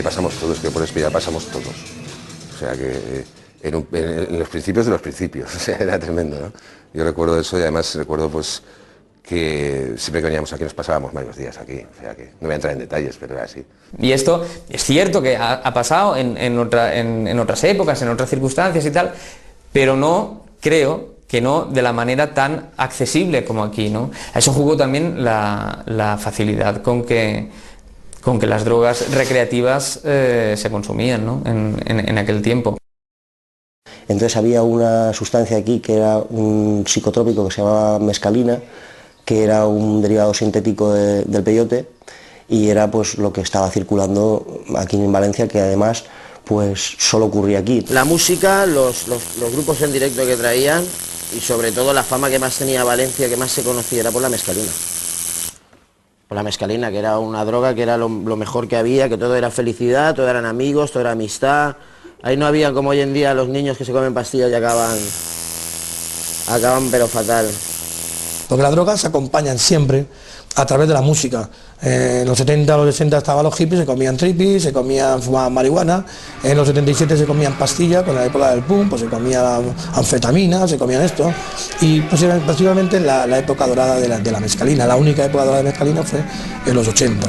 ahí pasamos todos, que por Espía pasamos todos. O sea que en los principios de los principios, o sea, era tremendo, ¿no? Yo recuerdo eso y además recuerdo pues que siempre que veníamos aquí nos pasábamos varios días aquí, o sea que no voy a entrar en detalles, pero era así. Y esto es cierto que ha pasado en otras épocas, en otras circunstancias y tal, pero no creo que no de la manera tan accesible como aquí, ¿no? A eso jugó también la facilidad con que las drogas recreativas se consumían, ¿no? en aquel tiempo. Entonces había una sustancia aquí que era un psicotrópico que se llamaba mescalina, que era un derivado sintético del peyote, y era pues lo que estaba circulando aquí en Valencia, que además pues solo ocurría aquí. La música, los grupos en directo que traían y sobre todo la fama que más tenía Valencia, que más se conocía, era por la mescalina. Por la mescalina, que era una droga que era lo mejor que había, que todo era felicidad, todo eran amigos, todo era amistad. Ahí no había como hoy en día los niños que se comen pastillas y acaban pero fatal. Porque las drogas se acompañan siempre a través de la música. En los 70, los 60 estaban los hippies, se comían tripis, fumaban marihuana. En los 77 se comían pastillas, con la época del punk, pues se comían anfetamina, se comían esto. Y posiblemente la época dorada de la mescalina, la única época dorada de mescalina fue en los 80.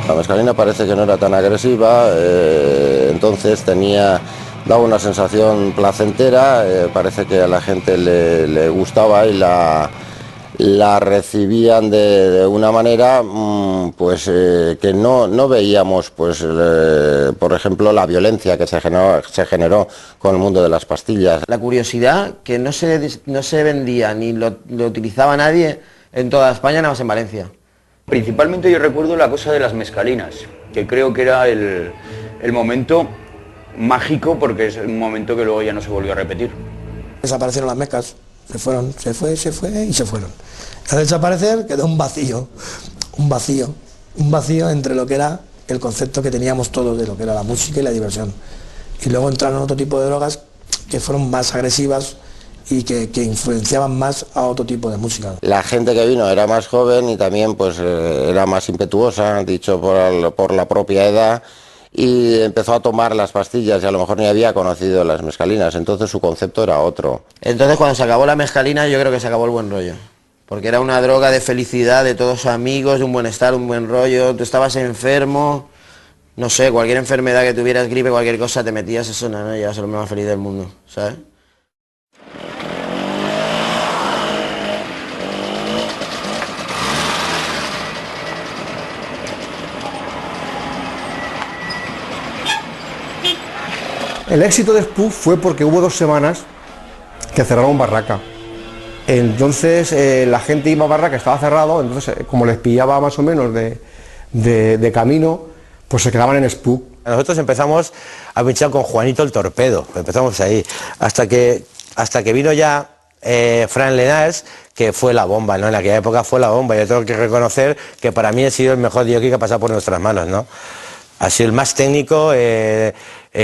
La mescalina parece que no era tan agresiva, entonces daba una sensación placentera, parece que a la gente le gustaba y la recibían de una manera pues que no veíamos, pues por ejemplo, la violencia que se generó con el mundo de las pastillas. La curiosidad, que no se vendía ni lo utilizaba nadie en toda España, nada más en Valencia. Principalmente yo recuerdo la cosa de las mescalinas, que creo que era el momento mágico, porque es un momento que luego ya no se volvió a repetir. Desaparecieron las mezcas, se fueron, se fue y se fueron. Al desaparecer quedó un vacío entre lo que era el concepto que teníamos todos de lo que era la música y la diversión. Y luego entraron otro tipo de drogas que fueron más agresivas y que influenciaban más a otro tipo de música. La gente que vino era más joven y también pues era más impetuosa, dicho por la propia edad, y empezó a tomar las pastillas y a lo mejor ni había conocido las mescalinas, entonces su concepto era otro. Entonces cuando se acabó la mescalina yo creo que se acabó el buen rollo, porque era una droga de felicidad, de todos amigos, de un buen estar, un buen rollo. Tú estabas enfermo, no sé, cualquier enfermedad que tuvieras, gripe, cualquier cosa, te metías eso, no, ya eras lo más feliz del mundo, ¿sabes? El éxito de Spuk fue porque hubo 2 semanas que cerraron Barraca. Entonces la gente iba a Barraca, estaba cerrado, entonces como les pillaba más o menos de camino, pues se quedaban en Spuk. Nosotros empezamos a pinchar con Juanito el Torpedo, empezamos ahí, hasta que vino ya Fran Linares, que fue la bomba, ¿no? En aquella época fue la bomba. Yo tengo que reconocer que para mí ha sido el mejor DJ que ha pasado por nuestras manos, ¿no? Ha sido el más técnico,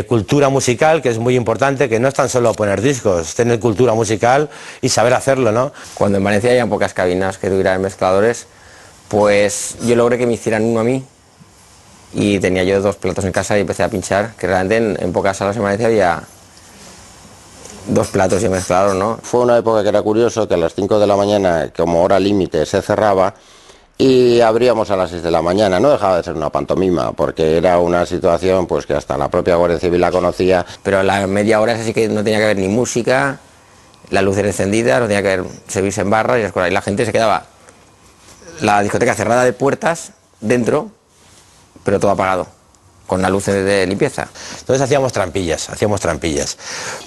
cultura musical, que es muy importante, que no es tan solo poner discos, tener cultura musical y saber hacerlo, ¿no? Cuando en Valencia había pocas cabinas que tuvieran mezcladores, pues yo logré que me hicieran uno a mí y tenía yo 2 platos en casa y empecé a pinchar, que realmente en pocas salas en Valencia había 2 platos y mezclador, ¿no? Fue una época que era curioso, que a las 5 de la mañana, como hora límite, se cerraba y abríamos a las 6 de la mañana. No dejaba de ser una pantomima, porque era una situación pues que hasta la propia Guardia Civil la conocía. Pero a la media hora así que no tenía que haber ni música, las luces encendidas, no tenía que haber servirse en barra y la gente se quedaba, la discoteca cerrada de puertas dentro, pero todo apagado, con las luces de limpieza. Entonces hacíamos trampillas,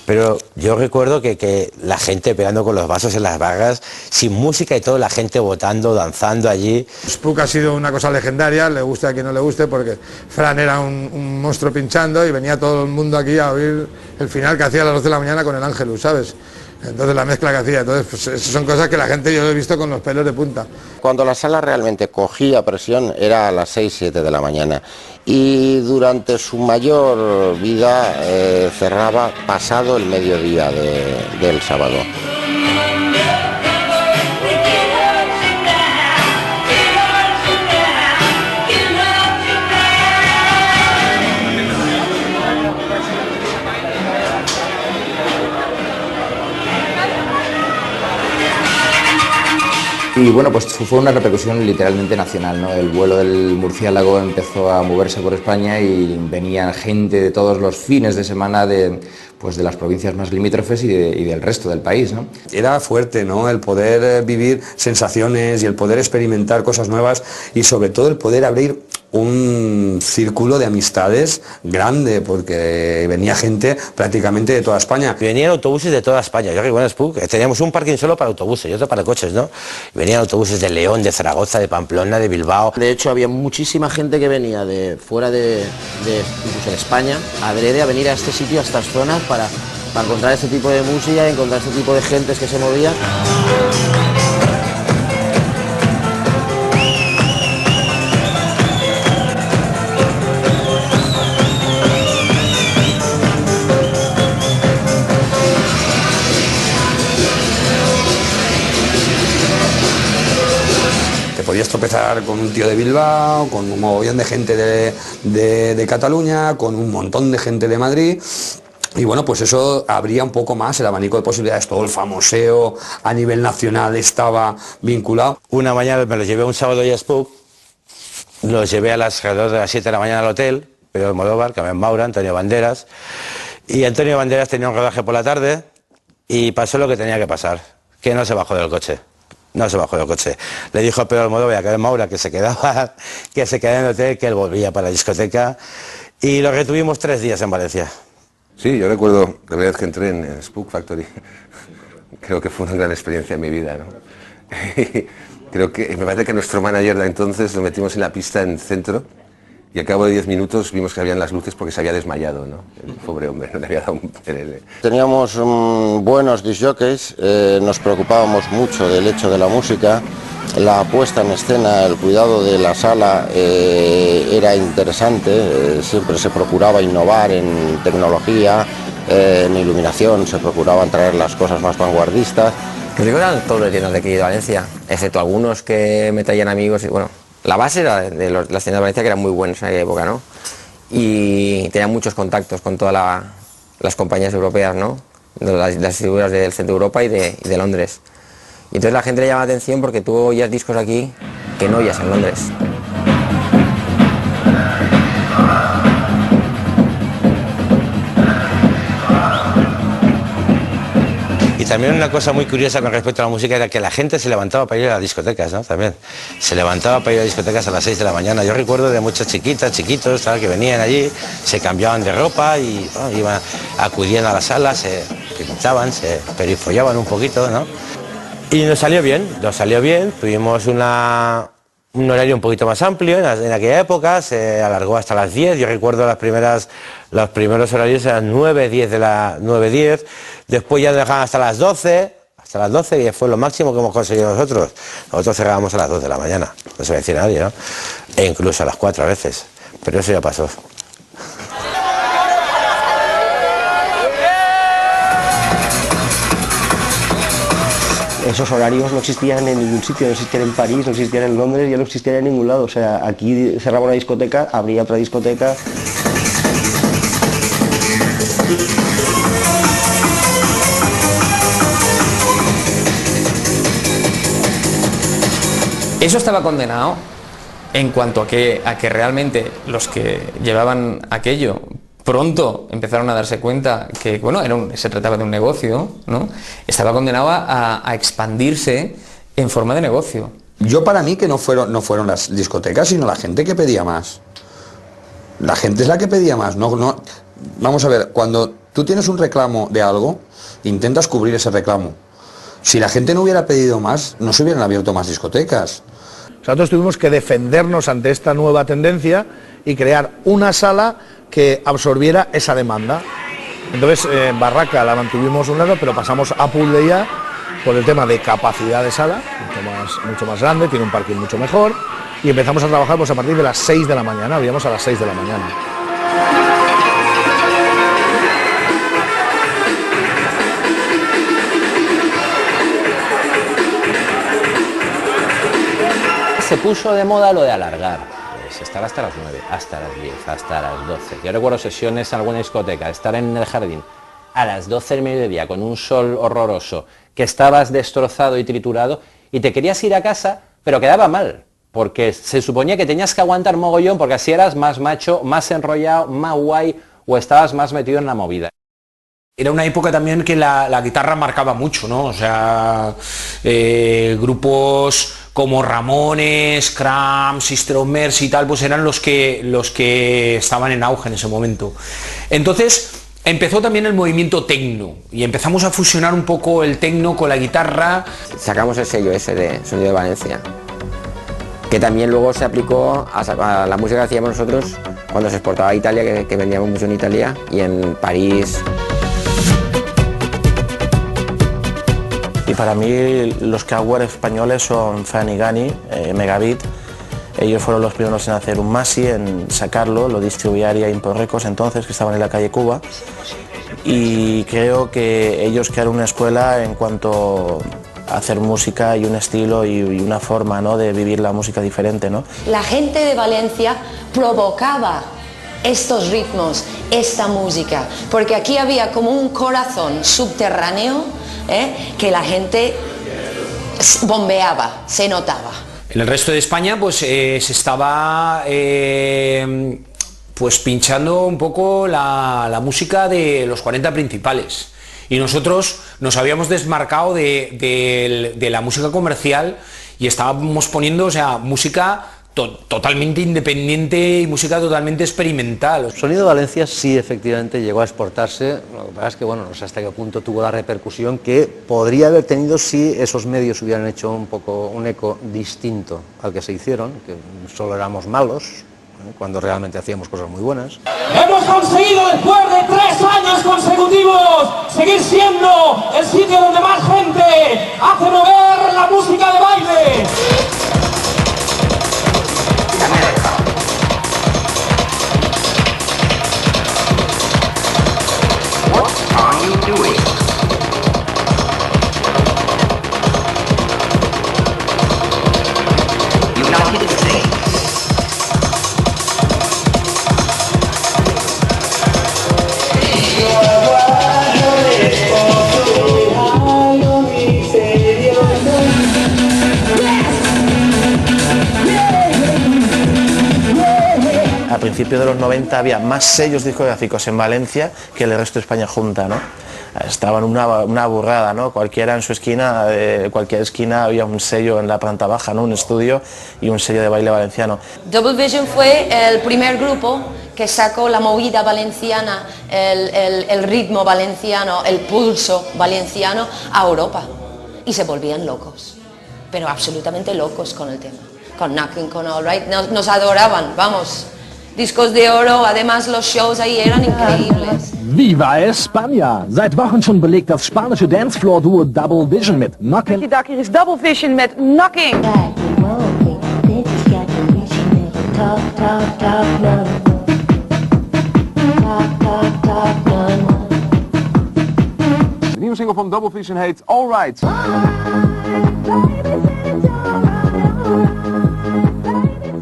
pero yo recuerdo que la gente pegando con los vasos en las barras, sin música y todo, la gente votando, danzando allí. Spuk ha sido una cosa legendaria, le guste a quien no le guste, porque Fran era un monstruo pinchando y venía todo el mundo aquí a oír el final que hacía a las 12 de la mañana con el Ángelus, ¿sabes? Entonces la mezcla que hacía, entonces pues, esas son cosas que la gente yo lo he visto con los pelos de punta. Cuando la sala realmente cogía presión era a las 6-7 de la mañana y durante su mayor vida cerraba pasado el mediodía del sábado. Y bueno, pues fue una repercusión literalmente nacional, ¿no? El vuelo del murciélago empezó a moverse por España y venían gente de todos los fines de semana de las provincias más limítrofes y del resto del país, ¿no? Era fuerte, ¿no? El poder vivir sensaciones y el poder experimentar cosas nuevas y sobre todo el poder abrir un círculo de amistades grande, porque venía gente prácticamente de toda España. Venían autobuses de toda España. Yo recuerdo en Spook, teníamos un parking solo para autobuses y otro para coches, ¿no? Venían autobuses de León, de Zaragoza, de Pamplona, de Bilbao. De hecho, había muchísima gente que venía de fuera de incluso de España, adrede a venir a este sitio, a estas zonas, para encontrar este tipo de música, encontrar este tipo de gentes que se movían. Podías tropezar con un tío de Bilbao, con un mogollón de gente de Cataluña, con un montón de gente de Madrid. Y bueno, pues eso abría un poco más el abanico de posibilidades. Todo el famoseo a nivel nacional estaba vinculado. Una mañana me los llevé un sábado y a Spook, los llevé alrededor de las 7 de la mañana al hotel, Pedro Almodóvar, Carmen Maura, Antonio Banderas. Y Antonio Banderas tenía un rodaje por la tarde y pasó lo que tenía que pasar, que no se bajó del coche. No se bajó del coche. Le dijo a Pedro Almodóvar y a Carmen Maura que se quedaba en el hotel, que él volvía para la discoteca. Y lo retuvimos 3 días en Valencia. Sí, yo recuerdo la primera vez que entré en Spook Factory. Creo que fue una gran experiencia en mi vida, ¿no? Creo que me parece que nuestro manager de entonces lo metimos en la pista en centro y al cabo de 10 minutos vimos que habían las luces porque se había desmayado, ¿no? El pobre hombre, no le había dado un pelele. Teníamos buenos disc jockeys, nos preocupábamos mucho del hecho de la música, la puesta en escena, el cuidado de la sala era interesante, siempre se procuraba innovar en tecnología, en iluminación, se procuraban traer las cosas más vanguardistas. Los digo, eran todos los tiendas de aquí de Valencia, excepto algunos que me traían amigos y bueno. La base era de las tiendas de Valencia, que eran muy buenas en aquella época, ¿no? Y tenía muchos contactos con todas las compañías europeas, ¿no? Las distribuidoras del centro de Europa y de Londres. Y entonces la gente le llama la atención porque tú oías discos aquí que no oías en Londres. También una cosa muy curiosa con respecto a la música era que la gente se levantaba para ir a las discotecas, ¿no? También se levantaba para ir a discotecas a las 6 de la mañana. Yo recuerdo de muchas chiquitas, chiquitos, ¿sabes? Que venían allí, se cambiaban de ropa y bueno, acudían a la sala, se pintaban, se perifollaban un poquito, ¿no? Y nos salió bien, tuvimos un horario un poquito más amplio en aquella época, se alargó hasta las 10, yo recuerdo los primeros horarios eran 9-10, después ya nos dejaban hasta las 12 y fue lo máximo que hemos conseguido nosotros. Nosotros cerrábamos a las 2 de la mañana, no se me decía nadie, ¿no? E incluso a las 4 a veces, pero eso ya pasó. Esos horarios no existían en ningún sitio, no existían en París, no existían en Londres, ya no existían en ningún lado. O sea, aquí cerraba una discoteca, abría otra discoteca. Eso estaba condenado en cuanto a que realmente los que llevaban aquello pronto empezaron a darse cuenta que, bueno, se trataba de un negocio, ¿no? Estaba condenado a expandirse en forma de negocio. Yo para mí que no fueron las discotecas, sino la gente que pedía más. La gente es la que pedía más. No. Vamos a ver, cuando tú tienes un reclamo de algo, intentas cubrir ese reclamo. Si la gente no hubiera pedido más, no se hubieran abierto más discotecas. Nosotros tuvimos que defendernos ante esta nueva tendencia y crear una sala que absorbiera esa demanda. Entonces Barraca la mantuvimos un lado, pero pasamos a Pool de Ya por el tema de capacidad de sala, mucho más grande, tiene un parking mucho mejor, y empezamos a trabajar pues a partir de las 6 de la mañana, abríamos a las 6 de la mañana. Se puso de moda lo de alargar, pues estar hasta las 9, hasta las 10, hasta las 12. Yo recuerdo sesiones en alguna discoteca, estar en el jardín a las 12 del mediodía con un sol horroroso, que estabas destrozado y triturado y te querías ir a casa, pero quedaba mal, porque se suponía que tenías que aguantar mogollón porque así eras más macho, más enrollado, más guay o estabas más metido en la movida. Era una época también que la guitarra marcaba mucho, ¿no? O sea, grupos como Ramones, Cramp, Sister of Mercy y tal, pues eran los que estaban en auge en ese momento. Entonces empezó también el movimiento tecno y empezamos a fusionar un poco el tecno con la guitarra. Sacamos el sello ese de Sonido de Valencia, que también luego se aplicó a la música que hacíamos nosotros cuando se exportaba a Italia, que vendíamos mucho en Italia y en París. Y para mí los Cowboys españoles son Fran y Gani, Megabit. Ellos fueron los primeros en hacer un Masi, en sacarlo, lo distribuía Import Records entonces, que estaban en la calle Cuba. Y creo que ellos crearon una escuela en cuanto a hacer música y un estilo y una forma, ¿no?, de vivir la música diferente, ¿no? La gente de Valencia provocaba estos ritmos, esta música, porque aquí había como un corazón subterráneo que la gente bombeaba, se notaba. En el resto de España pues se estaba pues pinchando un poco la música de los 40 principales y nosotros nos habíamos desmarcado de la música comercial y estábamos poniendo, o sea, música totalmente independiente y música totalmente experimental. Sonido de Valencia sí efectivamente llegó a exportarse, lo que pasa es que bueno, no sé hasta qué punto tuvo la repercusión que podría haber tenido si esos medios hubieran hecho un poco un eco distinto al que se hicieron, que solo éramos malos, cuando realmente hacíamos cosas muy buenas. Hemos conseguido después de 3 años consecutivos seguir siendo el sitio donde más gente hace mover la música de baile. A principios de los 90 había más sellos discográficos en Valencia que el resto de España junta, ¿no? Estaban una burrada, ¿no? Cualquiera en su esquina, cualquier esquina había un sello en la planta baja, ¿no? Un estudio y un sello de baile valenciano. Double Vision fue el primer grupo que sacó la movida valenciana, el ritmo valenciano, el pulso valenciano a Europa y se volvían locos, pero absolutamente locos con el tema, con Knockin', con All Right, nos adoraban, vamos. Discos de oro, además los shows ahí eran increíbles. Viva España! Seit Wochen schon belegt das spanische Dancefloor-Duo Double Vision mit Knockin'. Dag, hier is Double Vision met Knockin'. De nieuwe single van Double Vision heet All Right.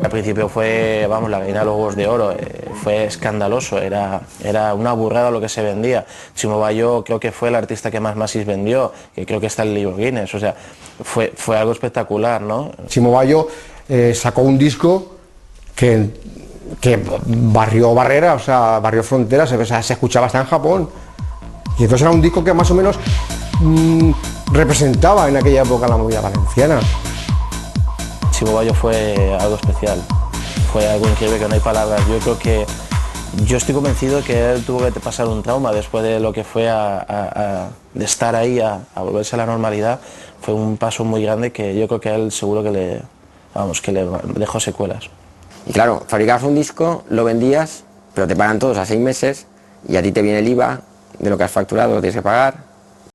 Al principio fue, vamos, la gallina de los huevos de oro, fue escandaloso, era una burrada lo que se vendía. Chimo Bayo creo que fue el artista que más Masis vendió, que creo que está en el libro Guinness, o sea, fue algo espectacular, ¿no? Chimo Bayo sacó un disco que barrió barreras, o sea, barrió fronteras, o sea, se escuchaba hasta en Japón. Y entonces era un disco que más o menos representaba en aquella época la movida valenciana. Chimo Bayo fue algo especial, fue algo increíble que no hay palabras. Yo estoy convencido que él tuvo que pasar un trauma después de lo que fue de estar ahí a volverse a la normalidad. Fue un paso muy grande que yo creo que a él seguro que le dejó secuelas. Y claro, fabricabas un disco, lo vendías, pero te pagan todos a 6 meses y a ti te viene el IVA de lo que has facturado lo tienes que pagar.